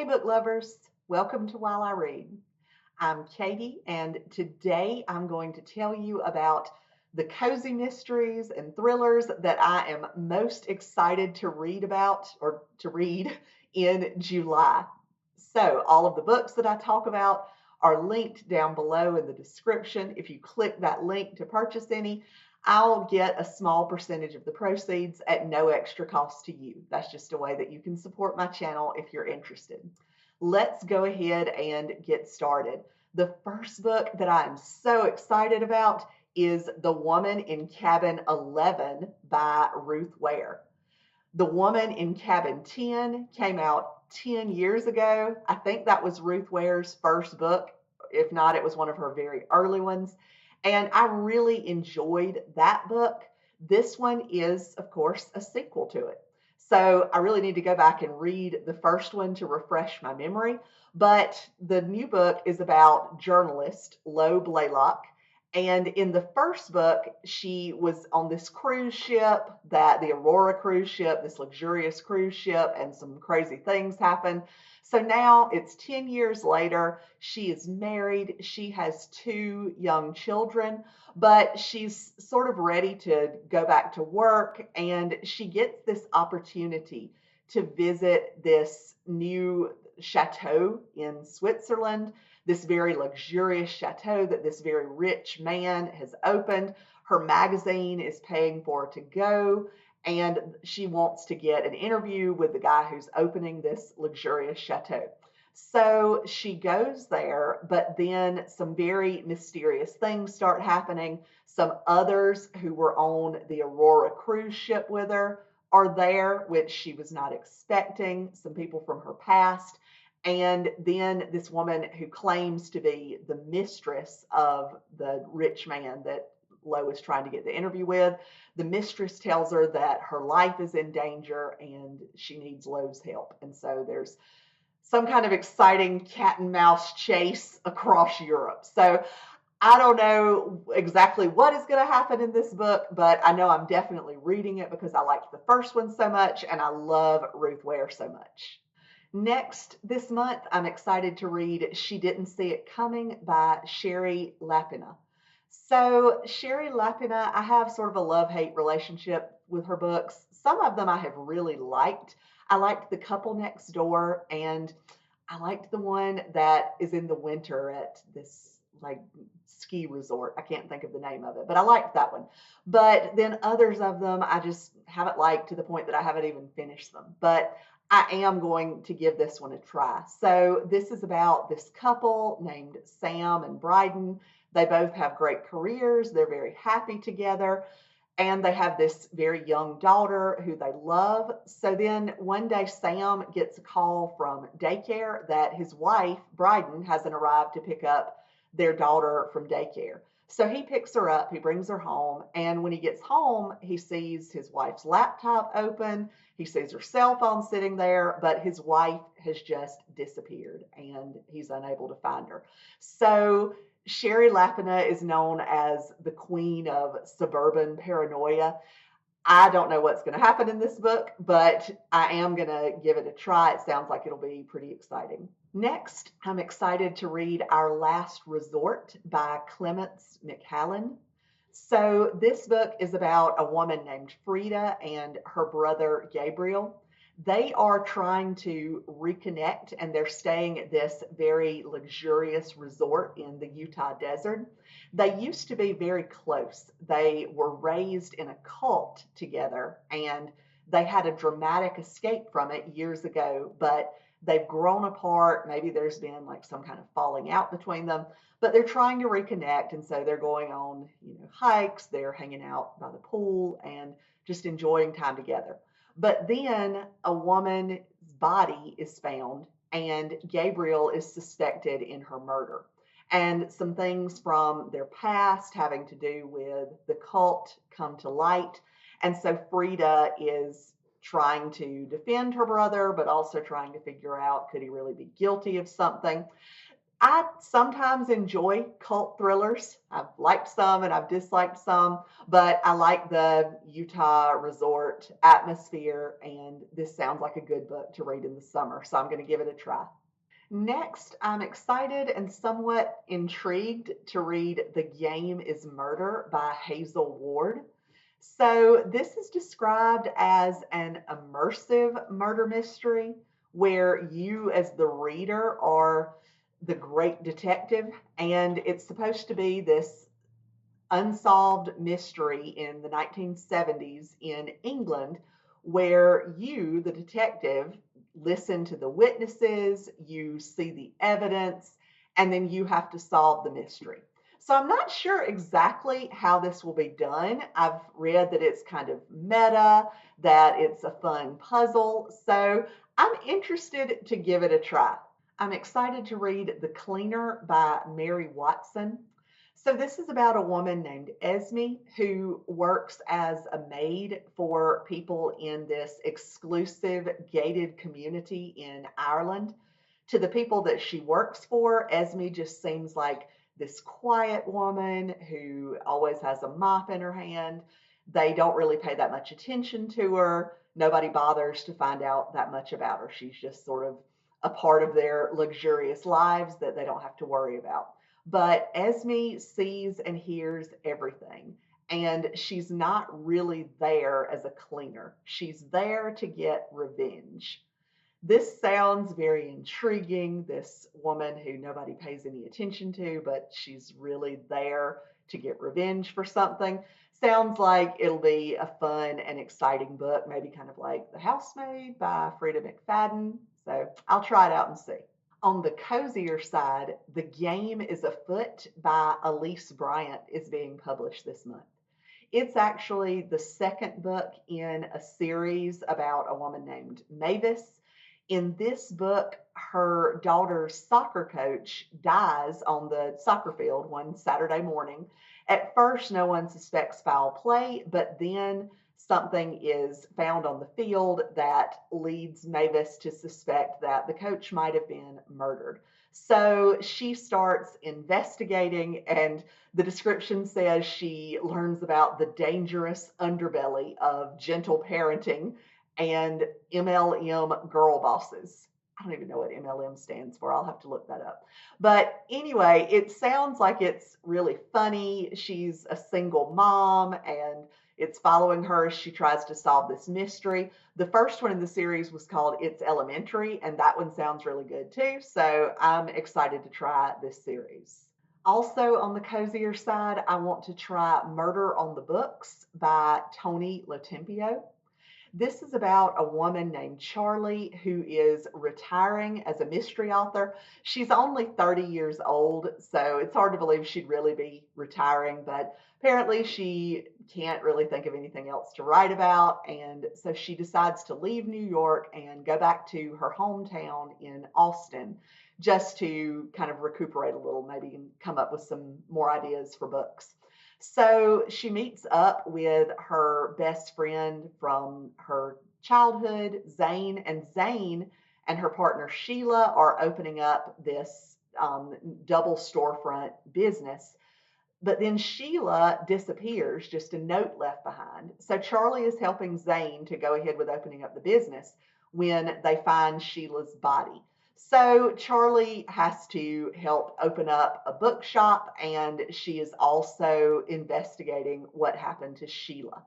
Hey, book lovers, welcome to While I Read. I'm Katie, and today I'm going to tell you about the cozy mysteries and thrillers that I am most excited to read about or to read in July. So, all of the books that I talk about are linked down below in the description. If you click that link to purchase any, I'll get a small percentage of the proceeds at no extra cost to you. That's just a way that you can support my channel if you're interested. Let's go ahead and get started. The first book that I'm so excited about is The Woman in Cabin 11 by Ruth Ware. The Woman in Cabin 10 came out 10 years ago. I think that was Ruth Ware's first book. If not, it was one of her very early ones. And I really enjoyed that book. This one is, of course, a sequel to it. So I really need to go back and read the first one to refresh my memory. But the new book is about journalist Lo Blaylock. And in the first book, she was on this cruise ship, that the Aurora cruise ship, this luxurious cruise ship, and some crazy things happen. So now it's 10 years later. She is married. She has two young children, but she's sort of ready to go back to work. And she gets this opportunity to visit this new chateau in Switzerland, this very luxurious chateau that this very rich man has opened. Her magazine is paying for her to go, and she wants to get an interview with the guy who's opening this luxurious chateau. So she goes there, but then some very mysterious things start happening. Some others who were on the Aurora cruise ship with her are there, which she was not expecting, some people from her past. And then this woman who claims to be the mistress of the rich man that Lo is trying to get the interview with, the mistress tells her that her life is in danger and she needs Lo's help. And so there's some kind of exciting cat and mouse chase across Europe. So I don't know exactly what is going to happen in this book, but I know I'm definitely reading it because I liked the first one so much and I love Ruth Ware so much. Next, this month, I'm excited to read She Didn't See It Coming by Shari Lapena. So, Shari Lapena, I have sort of a love-hate relationship with her books. Some of them I have really liked. I liked The Couple Next Door, and I liked the one that is in the winter at this like ski resort. I can't think of the name of it, but I liked that one. But then others of them I just haven't liked to the point that I haven't even finished them. But I am going to give this one a try. So this is about this couple named Sam and Bryden. They both have great careers. They're very happy together. And they have this very young daughter who they love. So then one day, Sam gets a call from daycare that his wife, Bryden, hasn't arrived to pick up their daughter from daycare. So he picks her up, he brings her home, and when he gets home, he sees his wife's laptop open, he sees her cell phone sitting there, but his wife has just disappeared and he's unable to find her. So Shari Lapena is known as the queen of suburban paranoia. I don't know what's going to happen in this book, but I am going to give it a try. It sounds like it'll be pretty exciting. Next, I'm excited to read Our Last Resort by Clemence McCallan. So, this book is about a woman named Frida and her brother Gabriel. They are trying to reconnect and they're staying at this very luxurious resort in the Utah desert. They used to be very close. They were raised in a cult together and they had a dramatic escape from it years ago, but they've grown apart. Maybe there's been like some kind of falling out between them, but they're trying to reconnect. And so they're going on, hikes, they're hanging out by the pool and just enjoying time together. But then a woman's body is found and Gabriel is suspected in her murder. And some things from their past having to do with the cult come to light. And so Frida is trying to defend her brother, but also trying to figure out, could he really be guilty of something? I sometimes enjoy cult thrillers. I've liked some and I've disliked some, but I like the Utah resort atmosphere, and this sounds like a good book to read in the summer, so I'm going to give it a try. Next, I'm excited and somewhat intrigued to read The Game is Murder by Hazel Ward. So, this is described as an immersive murder mystery where you, as the reader, are the great detective, and it's supposed to be this unsolved mystery in the 1970s in England where you, the detective, listen to the witnesses, you see the evidence, and then you have to solve the mystery. So I'm not sure exactly how this will be done. I've read that it's kind of meta, that it's a fun puzzle. So I'm interested to give it a try. I'm excited to read The Cleaner by Mary Watson. So this is about a woman named Esme who works as a maid for people in this exclusive gated community in Ireland. To the people that she works for, Esme just seems like this quiet woman who always has a mop in her hand. They don't really pay that much attention to her. Nobody bothers to find out that much about her. She's just sort of a part of their luxurious lives that they don't have to worry about. But Esme sees and hears everything. And she's not really there as a cleaner. She's there to get revenge. This sounds very intriguing. This woman who nobody pays any attention to, but she's really there to get revenge for something. Sounds like it'll be a fun and exciting book, maybe kind of like The Housemaid by Frida McFadden. So I'll try it out and see. On the cozier side, The Game is Afoot by Elise Bryant is being published this month. It's actually the second book in a series about a woman named Mavis. In this book, her daughter's soccer coach dies on the soccer field one Saturday morning. At first, no one suspects foul play, but then something is found on the field that leads Mavis to suspect that the coach might have been murdered. So she starts investigating, and the description says she learns about the dangerous underbelly of gentle parenting and MLM girl bosses. I don't even know what MLM stands for. I'll have to look that up. But anyway, it sounds like it's really funny. She's a single mom and it's following her as she tries to solve this mystery. The first one in the series was called It's Elementary, and that one sounds really good too. So I'm excited to try this series. Also, on the cozier side, I want to try Murder on the Books by Tony Latempio. This is about a woman named Charlie who is retiring as a mystery author. She's only 30 years old, so it's hard to believe she'd really be retiring, but apparently she can't really think of anything else to write about. And so she decides to leave New York and go back to her hometown in Austin just to kind of recuperate a little, maybe come up with some more ideas for books. So she meets up with her best friend from her childhood, Zane, and Zane and her partner Sheila are opening up this double storefront business. But then Sheila disappears, just a note left behind. So Charlie is helping Zane to go ahead with opening up the business when they find Sheila's body. So Charlie has to help open up a bookshop, and she is also investigating what happened to Sheila.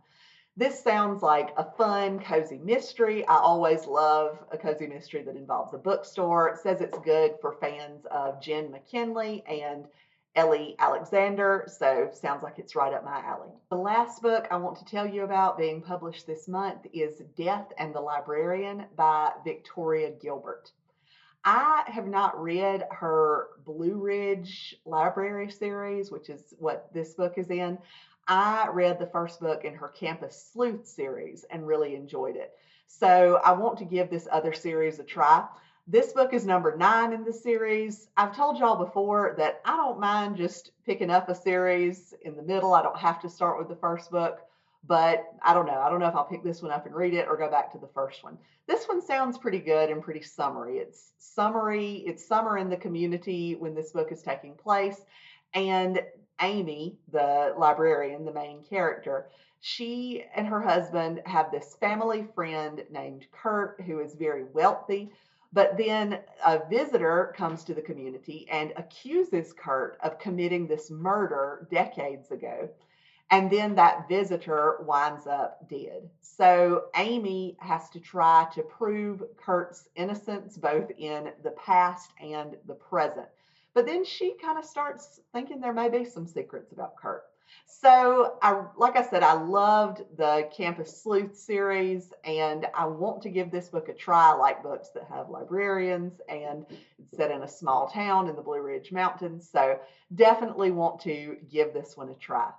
This sounds like a fun, cozy mystery. I always love a cozy mystery that involves a bookstore. It says it's good for fans of Jen McKinley and Ellie Alexander, so sounds like it's right up my alley. The last book I want to tell you about being published this month is Death and the Librarian by Victoria Gilbert. I have not read her Blue Ridge Library series, which is what this book is in. I read the first book in her Campus Sleuth series and really enjoyed it. So I want to give this other series a try. This book is number 9 in the series. I've told y'all before that I don't mind just picking up a series in the middle. I don't have to start with the first book. but I don't know. I don't know if I'll pick this one up and read it or go back to the first one. This one sounds pretty good and pretty summery. It's summery. It's summer in the community when this book is taking place. And Amy, the librarian, the main character, she and her husband have this family friend named Kurt who is very wealthy. But then a visitor comes to the community and accuses Kurt of committing this murder decades ago. And then that visitor winds up dead. So Amy has to try to prove Kurt's innocence both in the past and the present. But then she kind of starts thinking there may be some secrets about Kurt. So, like I said, I loved the Campus Sleuth series, and I want to give this book a try. I like books that have librarians, and it's set in a small town in the Blue Ridge Mountains. So, definitely want to give this one a try.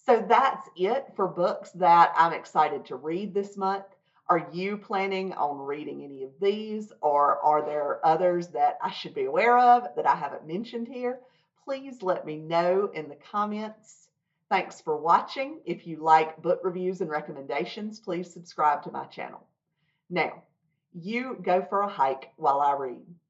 So that's it for books that I'm excited to read this month. Are you planning on reading any of these, or are there others that I should be aware of that I haven't mentioned here? Please let me know in the comments. Thanks for watching. If you like book reviews and recommendations, please subscribe to my channel. Now, you go for a hike while I read.